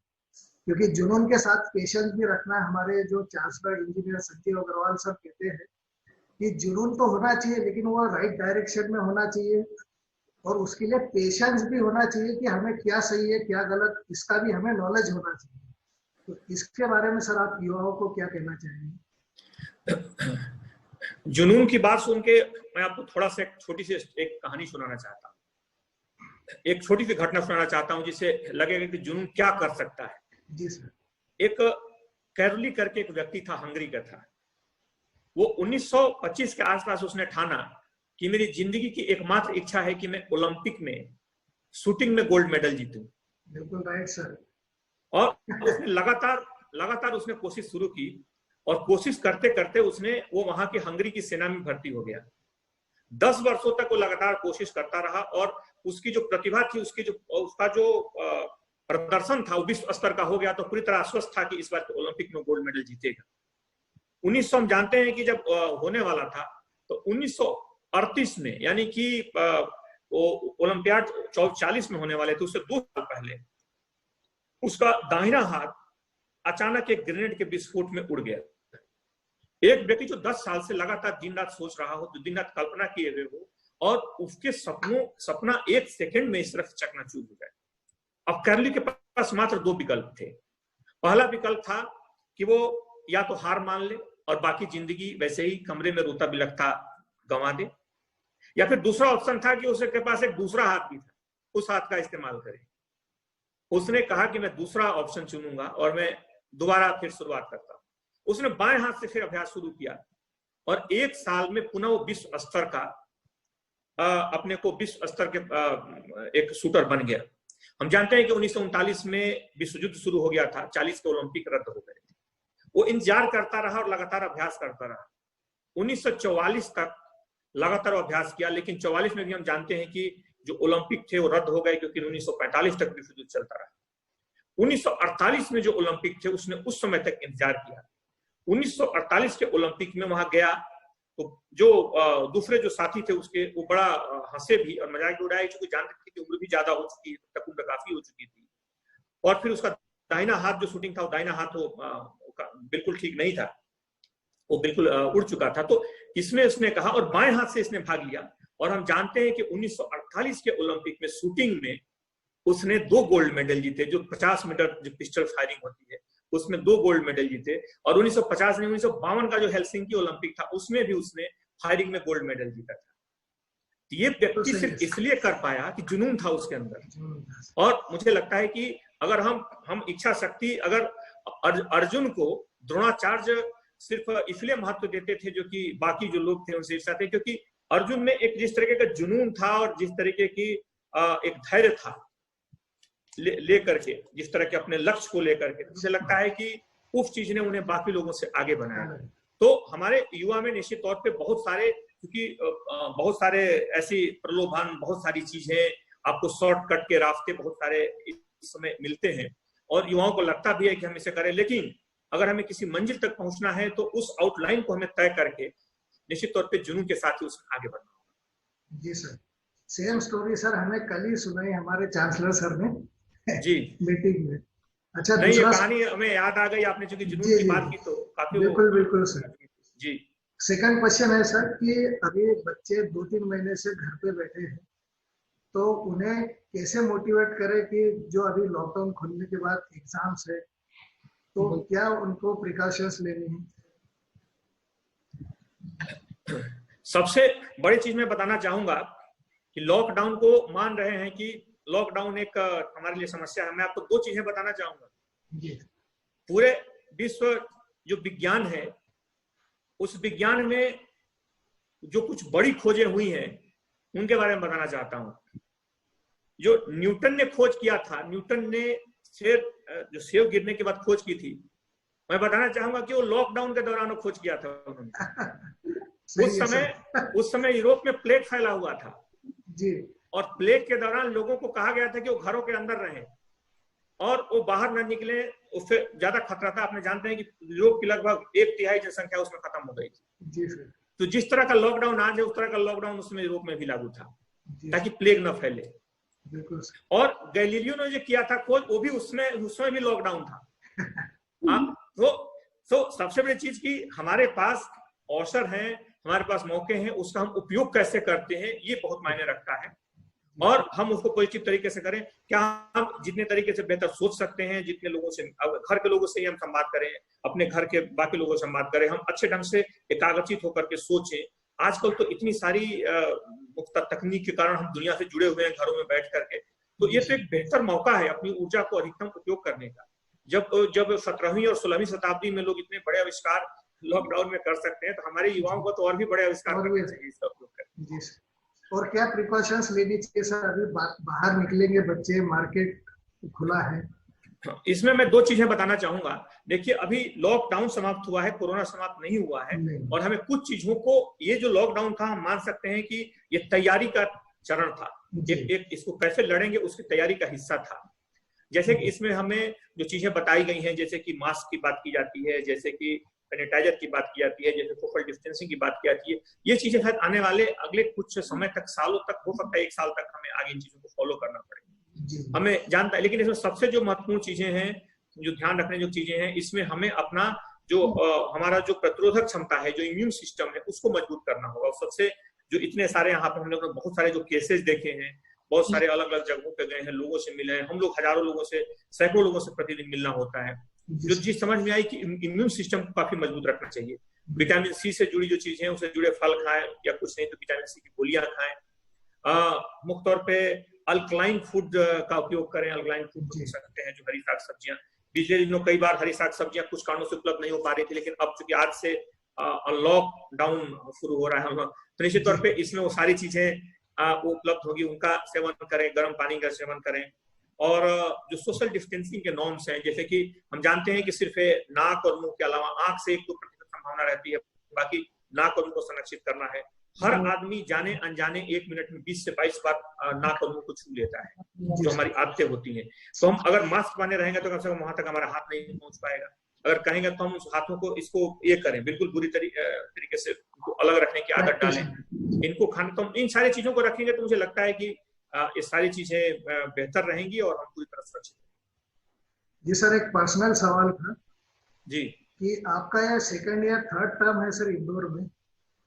क्योंकि जुनून के साथ पेशेंस भी रखना, हमारे जो chancellor engineer Sanjeev Agarwal sir कहते हैं कि जुनून तो होना चाहिए लेकिन वो राइट डायरेक्शन में होना चाहिए, और उसके लिए पेशेंस भी होना चाहिए कि हमें क्या सही है क्या गलत, इसका भी हमें नॉलेज होना चाहिए। तो इसके बारे में सर आप युवाओं को क्या कहना चाहेंगे? जुनून की बात सुन के मैं आपको थोड़ा सा एक छोटी सी एक कहानी सुनाना चाहता हूँ, एक छोटी सी घटना सुनाना चाहता हूँ जिससे लगेगा कि जुनून क्या कर सकता है। जी सर। एक कैरोली करके एक व्यक्ति था, हंगरी का था। वो 1925 के आसपास उसने ठाना कि मेरी जिंदगी की एकमात्र इच्छा है कि मैं ओलंपिक में शूटिंग में गोल्ड मेडल जीतूं। बिल्कुल राइट सर। और उसने लगातार उसने कोशिश शुरू की, और कोशिश करते करते उसने वो वहां की हंगरी की सेना में भर्ती हो गया। 10 वर्षों तक वो लगातार कोशिश करता रहा, और उसकी जो प्रतिभा थी, उसका जो प्रदर्शन था वो विश्व स्तर का हो गया। तो पूरी तरह आश्वस्त था कि इस बार ओलंपिक में गोल्ड मेडल जीतेगा। 1900 हम जानते हैं कि जब होने वाला था तो 1938 में, यानी कि ओलंपियाड 40 में होने वाले थे, उससे 2 साल पहले उसका दाहिना हाथ अचानक एक ग्रेनेड के विस्फोट में उड़ गया। एक व्यक्ति जो 10 साल से लगातार दिन रात सोच रहा हो, जो दिन रात कल्पना किए हुए हो, और उसके सपना 1 सेकंड में इस तरफ चकनाचूर हो जाए। अब कैरोली के पास मात्र 2 विकल्प थे। पहला विकल्प था कि वो या तो हार मान ले और बाकी जिंदगी वैसे ही कमरे में रोता बिलखता गंवा दे, या फिर दूसरा ऑप्शन था कि उसके पास एक दूसरा हाथ भी था, उस हाथ का इस्तेमाल करे। उसने कहा कि मैं दूसरा ऑप्शन चुनूंगा और मैं दोबारा फिर शुरुआत करता हूं। उसने बाएं हाथ से फिर अभ्यास शुरू किया, और 1 साल में पुनः वो विश्व स्तर का अपने को विश्व स्तर के एक शूटर बन गया। हम जानते हैं कि 1939 में विश्व युद्ध शुरू हो गया था, 40 के ओलंपिक रद्द हो गए थे। वो इंतजार करता रहा और लगातार अभ्यास करता रहा। 1944 तक लगातार अभ्यास किया, लेकिन 44 में भी हम जानते हैं कि जो ओलंपिक थे वो रद्द हो गए, क्योंकि 1945 तक विश्व युद्ध चलता रहा। 1948 में जो ओलंपिक थे उसने उस समय तक इंतजार किया। 1948 के ओलंपिक में वहां गया तो जो दूसरे जो साथी थे उसके, वो बड़ा हंसे भी और मजाक भी उड़ाए, क्योंकि जानते थे कि उम्र भी ज्यादा हो चुकी है, तक उम्र काफी हो चुकी थी। और फिर उसका दाहिना हाथ जो शूटिंग था, वो दाहिना हाथ बिल्कुल ठीक नहीं था, वो बिल्कुल उड़ चुका था। तो इसमें उसने कहा, और बाएं हाथ से इसने भाग लिया। और हम जानते हैं कि 1948 के ओलंपिक में शूटिंग में उसने 2 गोल्ड मेडल जीते, जो 50 मीटर जो पिस्टल फायरिंग होती है उसमें 2 गोल्ड मेडल जीते। और 1950 में 1952 का जो हेलसिंकी ओलंपिक था उसमें भी उसने फायरिंग में गोल्ड मेडल जीता था। ये व्यक्ति सिर्फ इसलिए कर पाया कि जुनून था उसके अंदर। और मुझे लगता है कि अगर हम इच्छा शक्ति, अगर अर्जुन को द्रोणाचार्य सिर्फ इसलिए महत्व देते थे जो कि बाकी जो लोग थे उनसे ईर्ष्या थे, क्योंकि अर्जुन में एक जिस तरीके का जुनून था और जिस तरीके की एक धैर्य था लेकर के, जिस तरह के अपने लक्ष्य को लेकर के, मुझे लगता है कि उस चीज ने उन्हें बाकी लोगों से आगे बनाया। तो हमारे युवा में निश्चित तौर पे बहुत सारे, क्योंकि बहुत सारे ऐसी प्रलोभन, बहुत सारी चीजें, आपको शॉर्टकट के रास्ते बहुत सारे इस समय मिलते हैं, और युवाओं को लगता भी है कि हम इसे करें। लेकिन अगर हमें किसी मंजिल तक पहुंचना है तो उस आउटलाइन को हमें तय करके निश्चित तौर पे जुनून के साथ ही उसमें आगे बढ़ना होगा। जी सर, सेम स्टोरी सर हमें कल ही सुनाई हमारे चांसलर सर ने जी मीटिंग में। अच्छा, नहीं, ये कहानी हमें याद आ गई, आपने चूंकि जुनून की बात की तो काफी बिल्कुल सर। जी सेकंड क्वेश्चन है सर कि अभी बच्चे 2-3 महीने से घर पे बैठे हैं, तो उन्हें कैसे मोटिवेट करें कि जो अभी लॉकडाउन खुलने के बाद एग्जाम्स है, तो क्या उनको प्रिकॉशंस लेनी है? सबसे बड़ी चीज मैं बताना चाहूंगा कि लॉकडाउन को मान रहे हैं कि लॉकडाउन एक हमारे लिए समस्या है। मैं आपको 2 चीजें बताना चाहूंगा। पूरे विश्व जो विज्ञान है, उस विज्ञान में जो कुछ बड़ी खोजें हुई हैं उनके बारे में बताना चाहता हूं। जो न्यूटन ने खोज किया था, न्यूटन ने सेब गिरने के बाद खोज की थी, मैं बताना चाहूंगा कि वो लॉकडाउन के दौरान खोज किया था उन्होंने। उस समय यूरोप में प्लेग फैला हुआ था जी, और प्लेग के दौरान लोगों को कहा गया था कि वो घरों के अंदर रहें और वो बाहर न निकले, उससे ज्यादा खतरा था। आपने जानते हैं कि यूरोप की लगभग 1/3 जनसंख्या उसमें खत्म हो गई जी। तो जिस तरह का लॉकडाउन आज है, उस तरह का लॉकडाउन उसमें यूरोप में भी लागू था ताकि प्लेग न फैले। और गैलीलियो ने जो किया था खोज, वो भी उसमें भी लॉकडाउन था। तो सबसे बड़ी चीज की हमारे पास अवसर हैं, हमारे पास मौके हैं, उसका हम उपयोग कैसे करते हैं ये बहुत मायने रखता है। और हम उसको पॉजिटिव तरीके से करें। क्या हम जितने तरीके से बेहतर सोच सकते हैं, जितने लोगों से, घर के लोगों से ही हम संवाद करें, अपने घर के बाकी लोगों से संवाद करें, हम अच्छे ढंग से एकाग्रचित होकर के सोचें। आजकल तो इतनी सारी तकनीक के कारण हम दुनिया से जुड़े हुए हैं घरों में बैठ करके, तो ये तो एक बेहतर मौका है अपनी ऊर्जा को अधिकतम उपयोग करने का। जब 17वीं और 16वीं शताब्दी में लोग इतने बड़े आविष्कार लॉकडाउन में कर सकते हैं, तो हमारे युवाओं को तो और भी बड़े आविष्कार करने चाहिए इसका उपयोग करके। और क्या प्रिकॉशंस लेनी चाहिए सर? अभी बाहर निकलेंगे बच्चे, मार्केट खुला है, इसमें मैं 2 चीजें बताना चाहूंगा। देखिए, अभी लॉकडाउन समाप्त हुआ है, कोरोना समाप्त नहीं हुआ है, और हमें कुछ चीजों को, ये जो लॉकडाउन था हम मान सकते हैं कि ये तैयारी का चरण था। एक इसको कैसे लड़ेंगे उसकी तैयारी का हिस्सा था। जैसे कि इसमें हमें जो चीजें बताई गई हैं, जैसे कि मास्क की बात की जाती है, जैसे कि सैनिटाइजर की बात की जाती है, जैसे सोशल डिस्टेंसिंग की बात की जाती है, ये चीजें शायद आने वाले अगले कुछ समय तक, सालों तक, हो सकता है 1 साल तक हमें आगे इन चीजों को फॉलो करना पड़ेगा, हमें जानता है। लेकिन इसमें सबसे जो महत्वपूर्ण चीजें हैं, जो ध्यान रखने जो चीजें हैं, इसमें हमें अपना जो हमारा जो प्रतिरोधक क्षमता है, जो इम्यून सिस्टम है, उसको मजबूत करना होगा। सबसे जो इतने सारे यहाँ पर हम लोग बहुत सारे जो केसेस देखे हैं, बहुत सारे अलग अलग जगहों पे गए हैं, लोगों से मिले हैं हम लोग, हजारों लोगों से, सैकड़ों लोगों से प्रतिदिन मिलना होता है। जो चीज समझ में आई कि इम्यून सिस्टम को काफी मजबूत रखना चाहिए। विटामिन सी से जुड़ी जो चीजें हैं, उससे जुड़े फल खाएं, या कुछ नहीं तो विटामिन सी की गोलियां खाएं। मुख्य तौर पे अल्कलाइन फूड का उपयोग करें। अल्कलाइन फूड हो सकते हैं जो हरी साग सब्जियां, पिछले दिनों कई बार हरी साग सब्जियां कुछ कारणों से उपलब्ध नहीं हो पा रही थी, लेकिन अब चूंकि आज से लॉकडाउन शुरू हो रहा है, तो निश्चित तौर पे इसमें वो सारी चीजें वो उपलब्ध होगी, उनका सेवन करें, गर्म पानी का सेवन करें। और जो सोशल डिस्टेंसिंग के नॉर्म्स हैं, जैसे कि हम जानते हैं कि सिर्फ नाक और मुंह के अलावा आंख से 1-2% संभावना रहती है, बाकी नाक और मुंह को संरक्षित करना है। हर आदमी जाने अनजाने 1 मिनट में 20 से 22 बार नाक और मुंह को छू लेता है, जो हमारी आदतें होती हैं। तो हम अगर मास्क पहने रहेंगे तो कम से कम वहां तक हमारा हाथ नहीं पहुंच पाएगा। अगर कहेंगे तो हम उस हाथों को इसको ये करें, बिल्कुल बुरी तरीके से उनको अलग रखने की आदत डालें। इनको खाने, तो इन सारी चीजों को रखेंगे तो मुझे लगता है कि ये सारी चीजें बेहतर रहेंगी और हम पूरी तरह सुरक्षित रहेंगे। जी सर, एक पर्सनल सवाल था जी, कि आपका यह 2nd या 3rd टर्म है सर इंदौर में,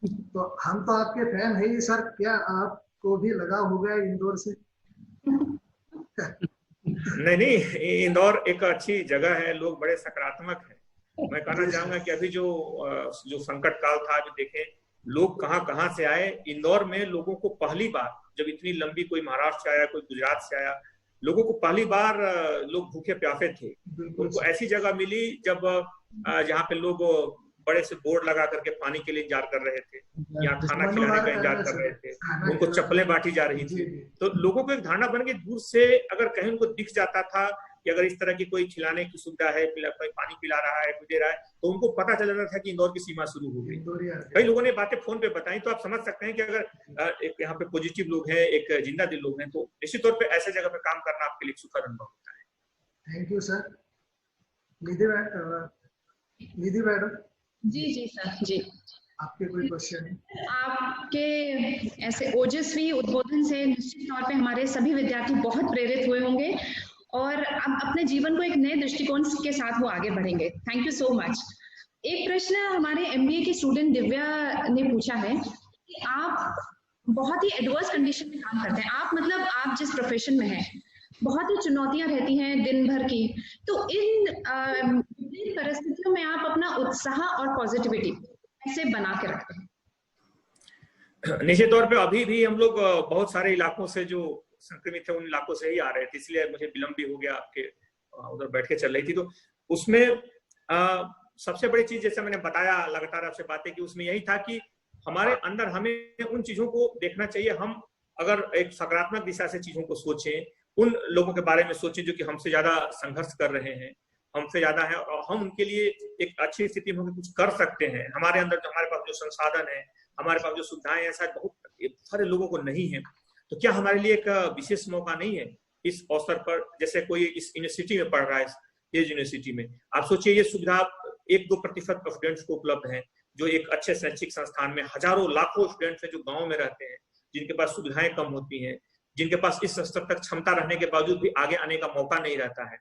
तो हम तो आपके फैन है ही सर, क्या आपको भी लगा होगा इंदौर से? नहीं, इंदौर एक अच्छी जगह है, लोग बड़े सकारात्मक हैं। मैं कहना चाहूंगा कि अभी जो संकट काल था, अभी देखें लोग कहाँ से आए। इंदौर में लोगों को पहली बार, जब इतनी लंबी, कोई महाराष्ट्र से आया, कोई गुजरात से आया, लोगों को पहली बार लोग भूखे प्यासे थे, उनको ऐसी जगह मिली जब जहाँ पे लोग बड़े से बोर्ड लगा करके पानी के लिए इंतजार कर रहे थे, या खाना खिलाने का इंतजार कर रहे थे, उनको चप्पलें बांटी जा रही थी। तो लोगों को एक धारणा बन गई, दूर से अगर कहीं उनको दिख जाता था कि अगर इस तरह की कोई खिलाने की सुविधा है, कोई पानी पिला रहा है, कोई दे रहा है, तो उनको पता चल रहा था कि इंदौर की सीमा शुरू हो गई। कई लोगों ने बातें फोन पे बताई, तो आप समझ सकते हैं कि अगर एक यहाँ पे पॉजिटिव लोग हैं, एक जिंदा दिल लोग हैं, तो निश्चित तौर पे ऐसे जगह पे काम करना आपके लिए सुखद अनुभव होता है। Thank you sir. Nidhi madam. जी सर, जी आपके कोई क्वेश्चन है? आपके ऐसे ओजस्वी उद्बोधन से निश्चित तौर पे हमारे सभी विद्यार्थी बहुत प्रेरित हुए होंगे और अब अपने जीवन को एक नए दृष्टिकोण के साथ वो आगे बढ़ेंगे। Thank you so much. एक प्रश्न हमारे MBA के स्टूडेंट दिव्या ने पूछा है कि आप बहुत ही एडवर्स कंडीशन में काम करते हैं, आप मतलब आप जिस प्रोफेशन में हैं बहुत ही चुनौतियां रहती हैं दिन भर की, तो इन परिस्थितियों में आप अपना उत्साह और पॉजिटिविटी कैसे बना के रखते हैं? निश्चित तौर पे अभी भी हम लोग बहुत सारे इलाकों से जो संक्रमित है उन इलाकों से ही आ रहे थे, इसलिए मुझे विलंब भी हो गया, आपके उधर बैठ के चल रही थी। तो उसमें सबसे बड़ी चीज, जैसे मैंने बताया लगातार आपसे बातें की, उसमें यही था कि हमारे अंदर हमें उन चीजों को देखना चाहिए। हम अगर एक सकारात्मक दिशा से चीजों को सोचें, उन लोगों के बारे में सोचें जो कि हमसे ज्यादा संघर्ष कर रहे हैं, हमसे ज्यादा है, और हम उनके लिए एक अच्छी स्थिति में होकर कुछ कर सकते हैं। हमारे अंदर जो, हमारे पास जो संसाधन है, हमारे पास जो सुविधाएं हैं, शायद बहुत सारे लोगों को नहीं है। तो क्या हमारे लिए एक विशेष मौका नहीं है इस अवसर पर? जैसे कोई इस यूनिवर्सिटी में पढ़ रहा है, इस यूनिवर्सिटी में, आप सोचिए ये सुविधा 1-2% स्टूडेंट्स को उपलब्ध है, जो एक अच्छे शैक्षिक संस्थान में हजारों लाखों स्टूडेंट्स हैं जो गांव में रहते हैं, जिनके पास सुविधाएं कम होती हैं, जिनके पास इस स्तर तक क्षमता रहने के बावजूद भी आगे आने का मौका नहीं रहता है।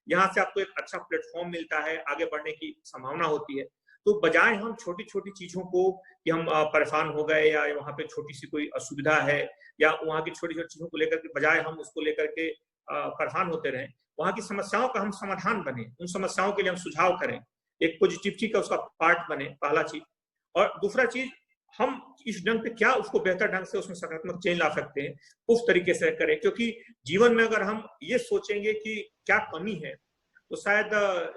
यहाँ से आपको एक अच्छा प्लेटफॉर्म मिलता है, आगे बढ़ने की संभावना होती है। तो बजाय हम छोटी छोटी चीजों को कि हम परेशान हो गए, या वहां पे छोटी सी कोई असुविधा है, या वहां की छोटी छोटी चीजों को लेकर के बजाय हम उसको लेकर के परेशान होते रहें, वहां की समस्याओं का हम समाधान बने, उन समस्याओं के लिए हम सुझाव करें, एक पॉजिटिविटी का उसका पार्ट बने, पहला चीज। और दूसरा चीज, हम इस ढंग पे क्या उसको बेहतर ढंग से उसमें सकारात्मक चेंज ला सकते हैं, उस तरीके से करें। क्योंकि जीवन में अगर हम ये सोचेंगे कि क्या कमी है, तो शायद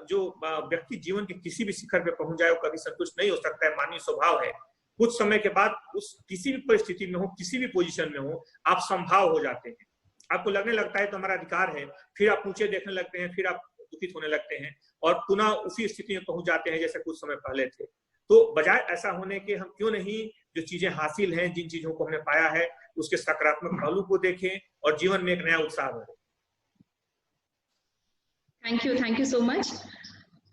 जो व्यक्ति जीवन के किसी भी शिखर पे पहुंच जाए वो कभी संतुष्ट नहीं हो सकता है। मानवीय स्वभाव है, कुछ समय के बाद उस किसी भी परिस्थिति में हो, किसी भी पोजीशन में हो, आप संभाव हो जाते हैं। आपको लगने लगता है तो हमारा अधिकार है, फिर आप नीचे देखने लगते हैं, फिर आप दुखित होने लगते हैं और पुनः उसी स्थिति में पहुंच जाते हैं जैसे कुछ समय पहले थे। तो बजाय ऐसा होने के, हम क्यों नहीं जो चीजें हासिल हैं, जिन चीजों को हमने पाया है, उसके सकारात्मक पहलू को देखें और जीवन में एक नया उत्साह भरें। Thank you so much.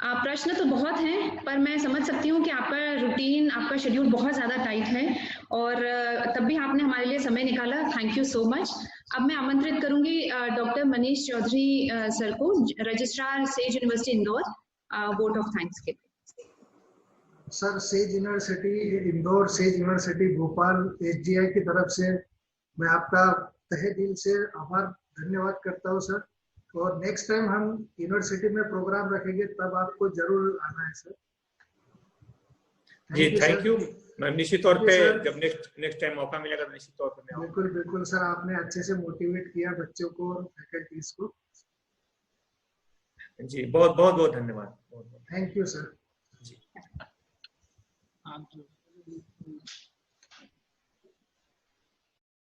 प्रश्न तो बहुत हैं, पर मैं समझ सकती हूँ कि आपका रूटीन, आपका शेड्यूल बहुत ज़्यादा टाइट है, और तब भी आपने हमारे लिए समय निकाला। Thank you so much. अब मैं आमंत्रित करूंगी डॉक्टर मनीष चौधरी सर को, registrar says university Indore, vote of thanks के लिए। Sir, says university Indore, says university Bhopal, SGI की तरफ से मैं आपका तहे दिल से आभार धन्यवाद करता हूँ सर। और नेक्स्ट टाइम हम यूनिवर्सिटी में प्रोग्राम रखेंगे तब आपको जरूर आना है सर। Ji thank you. मैं निश्चित तौर पे जब नेक्स्ट टाइम मौका मिलेगा तो निश्चित तौर पे मैं बिल्कुल बिल्कुल सर, आपने अच्छे से मोटिवेट किया बच्चों को और फैकल्टीज को। जी बहुत बहुत बहुत धन्यवाद। Thank you sir. जी।